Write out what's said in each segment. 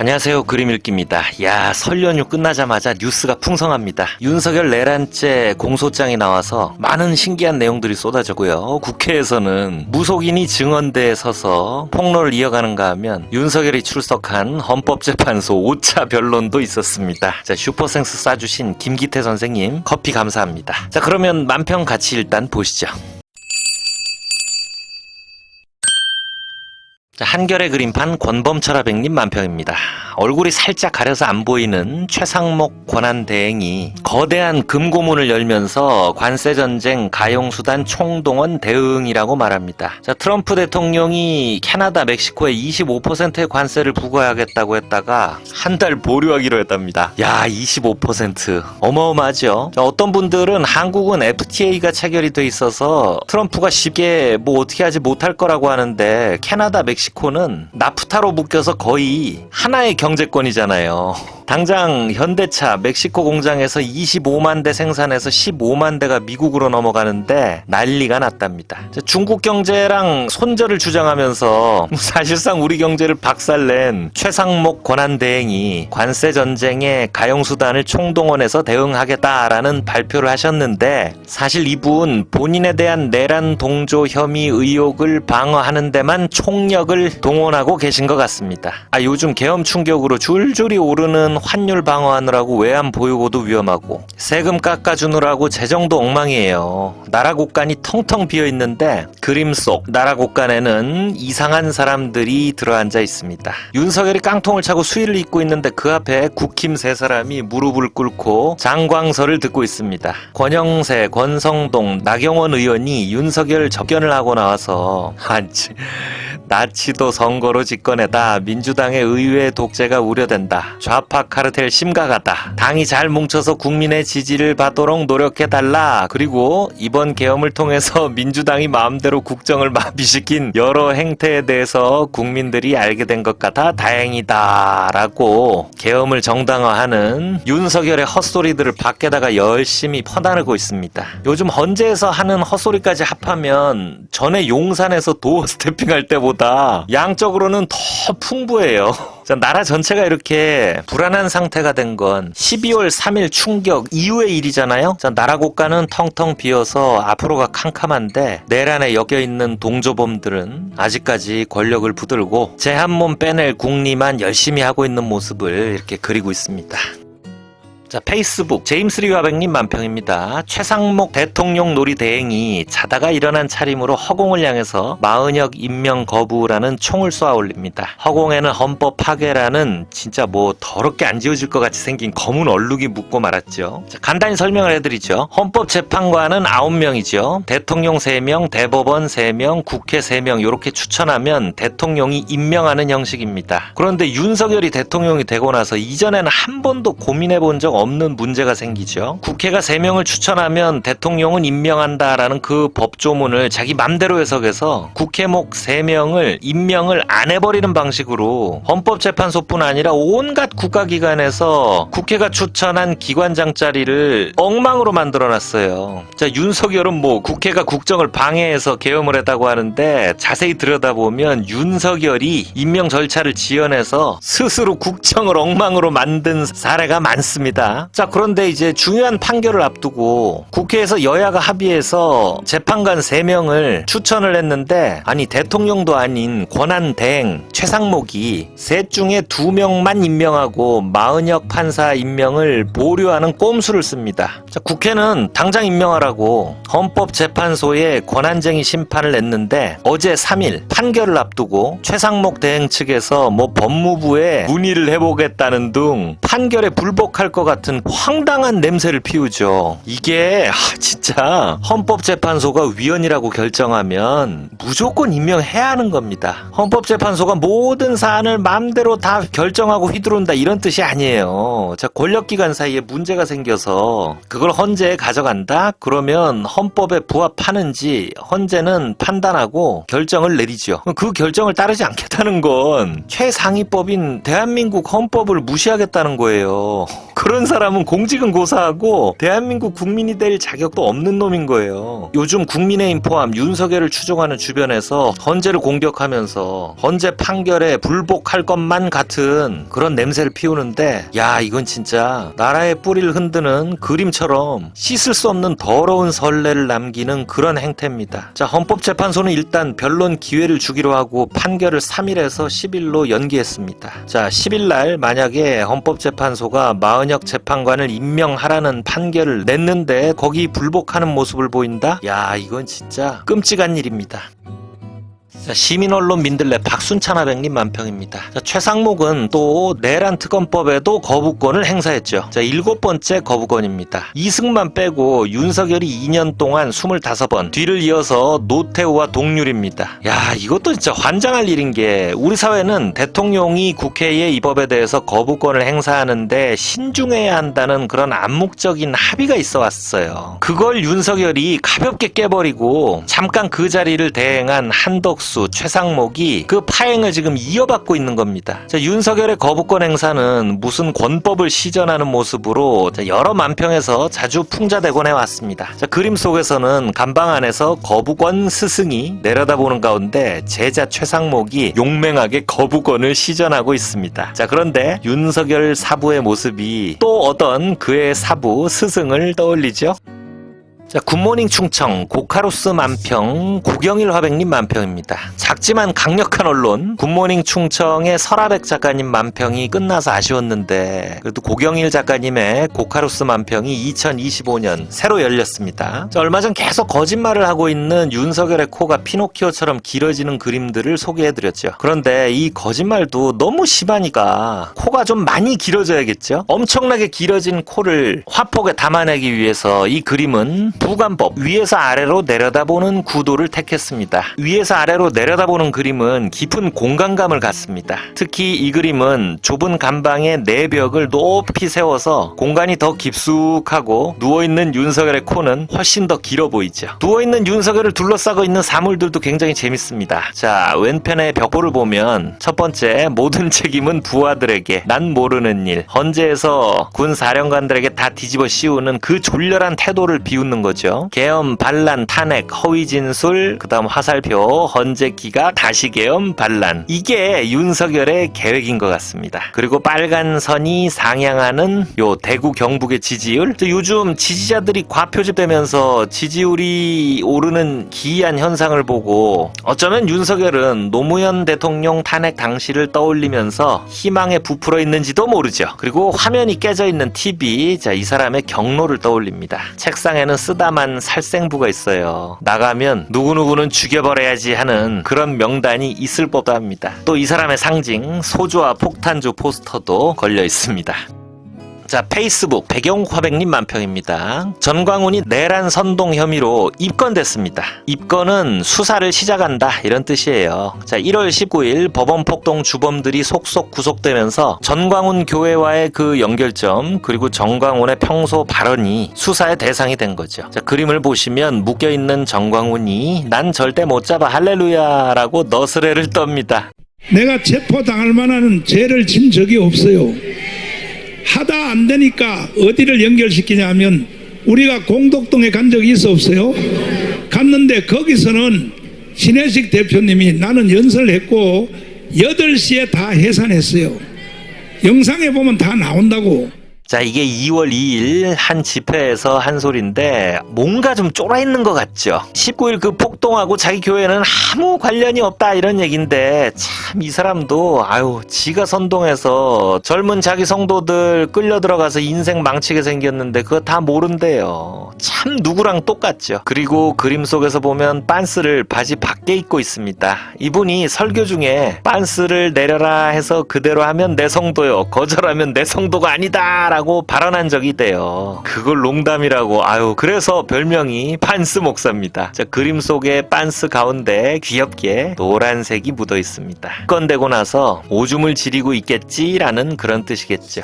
안녕하세요. 그림 읽기입니다. 야, 설 연휴 끝나자마자 뉴스가 풍성합니다. 윤석열 내란죄 공소장이 나와서 많은 신기한 내용들이 쏟아졌고요. 국회에서는 무속인이 증언대에 서서 폭로를 이어가는가 하면 윤석열이 출석한 헌법재판소 5차 변론도 있었습니다. 자, 슈퍼생스 쏴주신 김기태 선생님 커피 감사합니다. 자, 그러면 만평 같이 일단 보시죠. 자, 한결의 그림판 권범철아백님 만평입니다. 얼굴이 살짝 가려서 안 보이는 최상목 권한대행이 거대한 금고문을 열면서 관세전쟁 가용수단 총동원 대응이라고 말합니다. 자, 트럼프 대통령이 캐나다, 멕시코에 25%의 관세를 부과하겠다고 했다가 한 달 보류하기로 했답니다. 야, 25% 어마어마하죠. 자, 어떤 분들은 한국은 FTA가 체결이 돼 있어서 트럼프가 쉽게 뭐 어떻게 하지 못할 거라고 하는데 캐나다, 멕시코는 나프타로 묶여서 거의 하나의 경제권이잖아요. 당장 현대차 멕시코 공장에서 25만 대 생산해서 15만 대가 미국으로 넘어가는데 난리가 났답니다. 중국 경제랑 손절을 주장하면서 사실상 우리 경제를 박살낸 최상목 권한대행이 관세전쟁에 가용수단을 총동원해서 대응하겠다라는 발표를 하셨는데, 사실 이분 본인에 대한 내란 동조 혐의 의혹을 방어하는 데만 총력을 동원하고 계신 것 같습니다. 요즘 계엄 충격으로 줄줄이 오르는 환율 방어하느라고 외환 보유고도 위험하고 세금 깎아주느라고 재정도 엉망이에요. 나라 곳간이 텅텅 비어있는데 그림 속 나라 곳간에는 이상한 사람들이 들어앉아 있습니다. 윤석열이 깡통을 차고 수의를 입고 있는데 그 앞에 국힘 세 사람이 무릎을 꿇고 장광설을 듣고 있습니다. 권영세, 권성동, 나경원 의원이 윤석열 접견을 하고 나와서 나치도 선거로 집권해다. 민주당의 의회 독재가 우려된다. 좌파 카르텔 심각하다. 당이 잘 뭉쳐서 국민의 지지를 받도록 노력해달라. 그리고 이번 계엄을 통해서 민주당이 마음대로 국정을 마비시킨 여러 행태에 대해서 국민들이 알게 된 것 같아 다행이다 라고 계엄을 정당화하는 윤석열의 헛소리들을 밖에다가 열심히 퍼나르고 있습니다. 요즘 헌재에서 하는 헛소리까지 합하면 전에 용산에서 도어 스태핑할 때보다 양적으로는 더 풍부해요. 자, 나라 전체가 이렇게 불안한 상태가 된 건 12월 3일 충격 이후의 일이잖아요. 자, 나라 곳간은 텅텅 비어서 앞으로가 캄캄한데 내란에 엮여있는 동조범들은 아직까지 권력을 붙들고 제 한 몸 빼낼 궁리만 열심히 하고 있는 모습을 이렇게 그리고 있습니다. 자, 페이스북 제임스 리와백님 만평입니다. 최상목 대통령 놀이 대행이 자다가 일어난 차림으로 허공을 향해서 마은혁 임명 거부라는 총을 쏘아 올립니다. 허공에는 헌법 파괴라는 진짜 뭐 더럽게 안 지워질 것 같이 생긴 검은 얼룩이 묻고 말았죠. 자, 간단히 설명을 해드리죠. 헌법재판관은 9명이죠. 대통령 3명, 대법원 3명, 국회 3명 이렇게 추천하면 대통령이 임명하는 형식입니다. 그런데 윤석열이 대통령이 되고 나서 이전에는 한 번도 고민해본 적 없는 문제가 생기죠. 국회가 3명을 추천하면 대통령은 임명한다라는 그 법조문을 자기 맘대로 해석해서 국회목 3명을 임명을 안 해버리는 방식으로 헌법재판소뿐 아니라 온갖 국가기관에서 국회가 추천한 기관장 자리를 엉망으로 만들어놨어요. 자, 윤석열은 뭐 국회가 국정을 방해해서 계엄을 했다고 하는데 자세히 들여다보면 윤석열이 임명 절차를 지연해서 스스로 국정을 엉망으로 만든 사례가 많습니다. 자, 그런데 이제 중요한 판결을 앞두고 국회에서 여야가 합의해서 재판관 3명을 추천을 했는데, 아니 대통령도 아닌 권한대행 최상목이 셋 중에 2명만 임명하고 마은혁 판사 임명을 보류하는 꼼수를 씁니다. 자, 국회는 당장 임명하라고 헌법재판소에 권한쟁의 심판을 냈는데 어제 3일 판결을 앞두고 최상목 대행 측에서 뭐 법무부에 문의를 해보겠다는 등 판결에 불복할 것 같은 황당한 냄새를 피우죠. 이게 진짜 헌법재판소가 위헌이라고 결정하면 무조건 임명해야 하는 겁니다. 헌법재판소가 모든 사안을 마음대로 다 결정하고 휘두른다 이런 뜻이 아니에요. 자, 권력기관 사이에 문제가 생겨서 그걸 그걸 헌재에 가져간다? 그러면 헌법에 부합하는지 헌재는 판단하고 결정을 내리죠. 그 결정을 따르지 않겠다는 건 최상위법인 대한민국 헌법을 무시하겠다는 거예요. 그런 사람은 공직은 고사하고 대한민국 국민이 될 자격도 없는 놈인 거예요. 요즘 국민의힘 포함 윤석열을 추종하는 주변에서 헌재를 공격하면서 헌재 판결에 불복할 것만 같은 그런 냄새를 피우는데, 야, 이건 진짜 나라의 뿌리를 흔드는 그림처럼 씻을 수 없는 더러운 선례를 남기는 그런 행태입니다. 자, 헌법재판소는 일단 변론 기회를 주기로 하고 판결을 3일에서 10일로 연기했습니다. 자, 10일날 만약에 헌법재판소가 마은혁 재판관을 임명하라는 판결을 냈는데 거기 불복하는 모습을 보인다? 야, 이건 진짜 끔찍한 일입니다. 자, 시민언론 민들레 박순찬 하백님 만평입니다. 자, 최상목은 또 내란 특검법에도 거부권을 행사했죠. 자, 7번째 거부권입니다. 이승만 빼고 윤석열이 2년 동안 25번, 뒤를 이어서 노태우와 동률입니다. 야, 이것도 진짜 환장할 일인 게, 우리 사회는 대통령이 국회에 이 법에 대해서 거부권을 행사하는데 신중해야 한다는 그런 암묵적인 합의가 있어 왔어요. 그걸 윤석열이 가볍게 깨버리고 잠깐 그 자리를 대행한 한덕수, 최상목이 그 파행을 지금 이어받고 있는 겁니다. 자, 윤석열의 거부권 행사는 무슨 권법을 시전하는 모습으로 여러 만평에서 자주 풍자되곤 해왔습니다. 자, 그림 속에서는 감방 안에서 거부권 스승이 내려다보는 가운데 제자 최상목이 용맹하게 거부권을 시전하고 있습니다. 자, 그런데 윤석열 사부의 모습이 또 어떤 그의 사부 스승을 떠올리죠. 자, 굿모닝 충청 고카로스 만평 고경일 화백님 만평입니다. 작지만 강력한 언론 굿모닝 충청의 설하백 작가님 만평이 끝나서 아쉬웠는데 그래도 고경일 작가님의 고카로스 만평이 2025년 새로 열렸습니다. 자, 얼마 전 계속 거짓말을 하고 있는 윤석열의 코가 피노키오처럼 길어지는 그림들을 소개해드렸죠. 그런데 이 거짓말도 너무 심하니까 코가 좀 많이 길어져야겠죠. 엄청나게 길어진 코를 화폭에 담아내기 위해서 이 그림은 부관법 위에서 아래로 내려다보는 구도를 택했습니다. 위에서 아래로 내려다보는 그림은 깊은 공간감을 갖습니다. 특히 이 그림은 좁은 감방의 내벽을 높이 세워서 공간이 더 깊숙하고 누워있는 윤석열의 코는 훨씬 더 길어 보이죠. 누워있는 윤석열을 둘러싸고 있는 사물들도 굉장히 재밌습니다. 자, 왼편의 벽보를 보면 첫 번째, 모든 책임은 부하들에게, 난 모르는 일. 헌재에서 군 사령관들에게 다 뒤집어 씌우는 그 졸렬한 태도를 비웃는 거죠. 계엄, 반란, 탄핵, 허위 진술, 그 다음 화살표, 헌재 기각, 다시 계엄, 반란. 이게 윤석열의 계획인 것 같습니다. 그리고 빨간 선이 상향하는 요 대구 경북의 지지율. 요즘 지지자들이 과표집되면서 지지율이 오르는 기이한 현상을 보고 어쩌면 윤석열은 노무현 대통령 탄핵 당시를 떠올리면서 희망에 부풀어 있는지도 모르죠. 그리고 화면이 깨져 있는 TV, 자, 이 사람의 경로를 떠올립니다. 책상에는 쓰다만 살생부가 있어요. 나가면 누구누구는 죽여버려야지 하는 그런 명단이 있을 법도 합니다. 또 이 사람의 상징 소주와 폭탄주 포스터도 걸려 있습니다. 자, 페이스북 백영화백님 만평입니다. 전광훈이 내란 선동 혐의로 입건됐습니다. 입건은 수사를 시작한다 이런 뜻이에요. 자, 1월 19일 법원 폭동 주범들이 속속 구속되면서 전광훈 교회와의 그 연결점 그리고 전광훈의 평소 발언이 수사의 대상이 된 거죠. 자, 그림을 보시면 묶여있는 전광훈이 난 절대 못 잡아 할렐루야 라고 너스레를 떱니다. 내가 체포당할 만한 죄를 진 적이 없어요. 하다 안 되니까 어디를 연결시키냐 하면 우리가 공덕동에 간 적이 있어 없어요? 갔는데 거기서는 신혜식 대표님이 나는 연설했고 8시에 다 해산했어요. 영상에 보면 다 나온다고. 자, 이게 2월 2일 한 집회에서 한 소리인데 뭔가 좀 쫄아있는 것 같죠. 19일 그 폭동하고 자기 교회는 아무 관련이 없다 이런 얘기인데 참 이 사람도 아유 지가 선동해서 젊은 자기 성도들 끌려 들어가서 인생 망치게 생겼는데 그거 다 모른대요. 참 누구랑 똑같죠. 그리고 그림 속에서 보면 빤스를 바지 밖에 입고 있습니다. 이분이 설교 중에 빤스를 내려라 해서 그대로 하면 내 성도요, 거절하면 내 성도가 아니다 라고 발언한 적이 있대요. 그걸 농담이라고. 아유, 그래서 별명이 빤스 목사입니다. 자, 그림 속에 빤스 가운데 귀엽게 노란색이 묻어 있습니다. 입건되고 나서 오줌을 지리고 있겠지라는 그런 뜻이겠죠.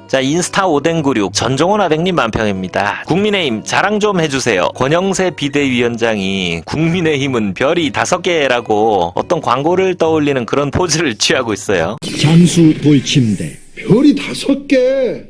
자, 인스타 오뎅구육 전종원 아댕님 만평입니다. 국민의힘 자랑 좀 해주세요. 권영세 비대위원장이 국민의힘은 별이 5개라고 어떤 광고를 떠올리는 그런 포즈를 취하고 있어요. 장수 돌침대 별이 5개.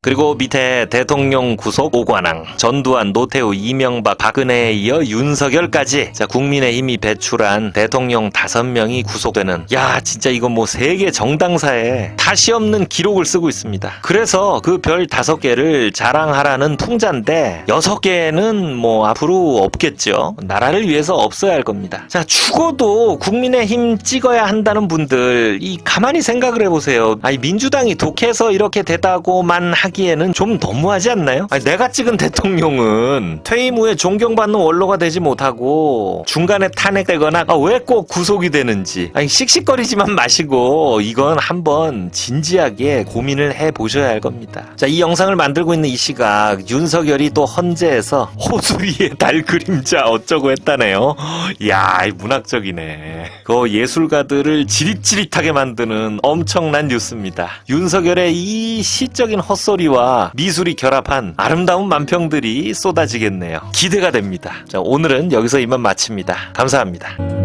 그리고 밑에 대통령 구속 오관왕, 전두환, 노태우, 이명박, 박근혜에 이어 윤석열까지 자 국민의힘이 배출한 대통령 5명이 구속되는 야 진짜 이건 뭐 세계 정당사에 다시 없는 기록을 쓰고 있습니다. 그래서 그 별 5개를 자랑하라는 풍자인데 6개는 뭐 앞으로 없겠죠. 나라를 위해서 없어야 할 겁니다. 자 죽어도 국민의힘 찍어야 한다는 분들 이 가만히 생각을 해보세요. 아니 민주당이 독해서 이렇게 되다고만 하기에는 좀 너무하지 않나요? 아니, 내가 찍은 대통령은 퇴임 후에 존경받는 원로가 되지 못하고 중간에 탄핵되거나 왜 꼭 구속이 되는지 아니 씩씩거리지만 마시고 이건 한번 진지하게 고민을 해보셔야 할 겁니다. 자, 이 영상을 만들고 있는 이 시각 윤석열이 또 헌재에서 호수 위에 달 그림자 어쩌고 했다네요. 이야 문학적이네. 그 예술가들을 지릿지릿하게 만드는 엄청난 뉴스입니다. 윤석열의 이 시적인 헛소리와 미술이 결합한 아름다운 만평들이 쏟아지겠네요. 기대가 됩니다. 자, 오늘은 여기서 이만 마칩니다. 감사합니다.